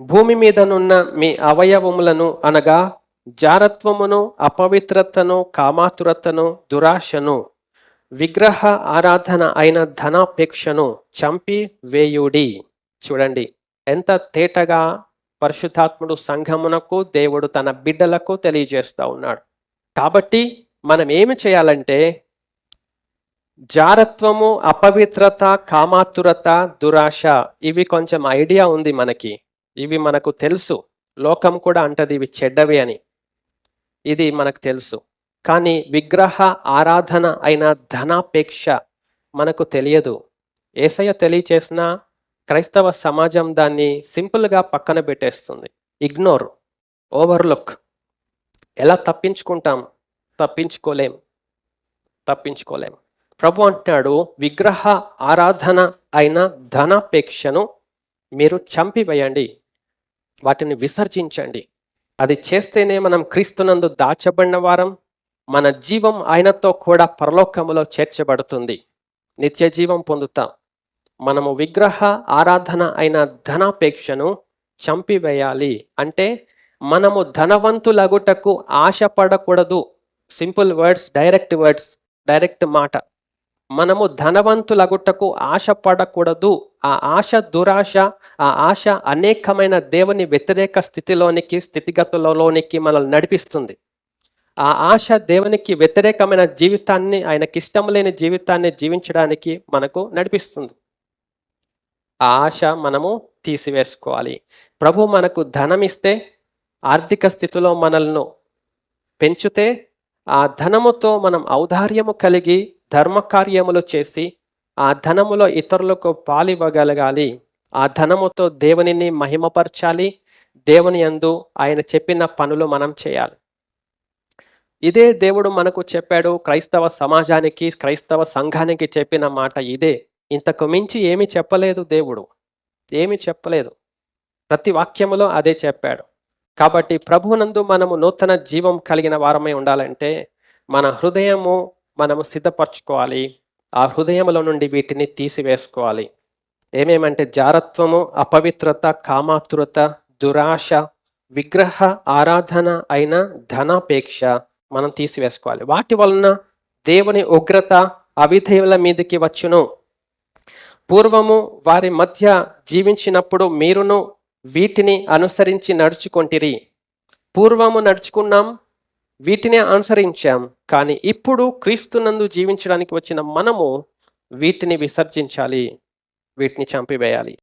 భూమి మీదనున్న మీ అవయవములను అనగా జారత్వమును, అపవిత్రతను, కామాతురతను, దురాశను, విగ్రహ ఆరాధన అయిన ధనాపేక్షను చంపి వేయుడి. చూడండి ఎంత తేటగా పరిశుద్ధాత్ముడు సంఘమునకు, దేవుడు తన బిడ్డలకు తెలియజేస్తా ఉన్నాడు. కాబట్టి మనం ఏమి చేయాలంటే జారత్వము, అపవిత్రత, కామాతురత, దురాశ ఇవి కొంచెం ఐడియా ఉంది మనకి. ఇవి మనకు తెలుసు. లోకం కూడా అంటది ఇవి చెడ్డవి అని. ఇది మనకు తెలుసు. కానీ విగ్రహ ఆరాధన అయిన ధనాపేక్ష మనకు తెలియదు. యేసయ్య తెలియచేసిన క్రైస్తవ సమాజం దాన్ని సింపుల్గా పక్కన పెట్టేస్తుంది. Ignore, overlook. ఎలా తప్పించుకుంటాం? తప్పించుకోలేం. ప్రభు అంటున్నాడు, విగ్రహ ఆరాధన అయిన ధనాపేక్షను మీరు చంపివేయండి, వాటిని విసర్జించండి. అది చేస్తేనే మనం క్రీస్తునందు దాచబడిన వారం, మన జీవం ఆయనతో కూడా పరలోకములో చేర్చబడుతుంది, నిత్య జీవం పొందుతాం. మనము విగ్రహ ఆరాధన అయిన ధనాపేక్షను చంపివేయాలి. అంటే మనము ధనవంతులగుటకు ఆశపడకూడదు. సింపుల్ వర్డ్స్, డైరెక్ట్ మాట. మనము ధనవంతులగుటకు ఆశపడకూడదు. ఆ ఆశ దురాశ, ఆ ఆశ అనేకమైన దేవుని వ్యతిరేక స్థితిగతులలోనికి మనల్ని నడిపిస్తుంది. ఆ ఆశ దేవునికి వ్యతిరేకమైన జీవితాన్ని, ఆయనకి ఇష్టం లేని జీవితాన్ని జీవించడానికి మనకు నడిపిస్తుంది. ఆ ఆశ మనము తీసివేసుకోవాలి. ప్రభు మనకు ధనం ఇస్తే, ఆర్థిక స్థితిలో మనల్ని పెంచుతే, ఆ ధనముతో మనం ఔదార్యము కలిగి ధర్మకార్యములు చేసి ఆ ధనములో ఇతరులకు పాలివ్వగలగాలి. ఆ ధనముతో దేవునిని మహిమపరచాలి. దేవుని యందు ఆయన చెప్పిన పనులు మనం చేయాలి. ఇదే దేవుడు మనకు చెప్పాడు. క్రైస్తవ సమాజానికి, క్రైస్తవ సంఘానికి చెప్పిన మాట ఇదే. ఇంతకు మించి ఏమి చెప్పలేదు దేవుడు, ఏమి చెప్పలేదు. ప్రతి వాక్యములో అదే చెప్పాడు. కాబట్టి ప్రభునందు మనము నూతన జీవం కలిగిన వారమై ఉండాలంటే మన హృదయము మనము సిద్ధపరచుకోవాలి. ఆ హృదయములో నుండి వీటిని తీసివేసుకోవాలి. ఏమేమంటే జారత్వము, అపవిత్రత, కామాతురత, దురాశ, విగ్రహ ఆరాధన అయిన ధనాపేక్ష మనం తీసివేసుకోవాలి. వాటి వలన దేవుని ఉగ్రత అవిధేయుల మీదకి వచ్చును. పూర్వము వారి మధ్య జీవించినప్పుడు మీరును వీటిని అనుసరించి నడుచుకొంటిరి. పూర్వము నడుచుకున్నాం, వీటినే అనుసరించాం. కానీ ఇప్పుడు క్రీస్తునందు జీవించడానికి వచ్చిన మనము వీటిని విసర్జించాలి, వీటిని చంపివేయాలి.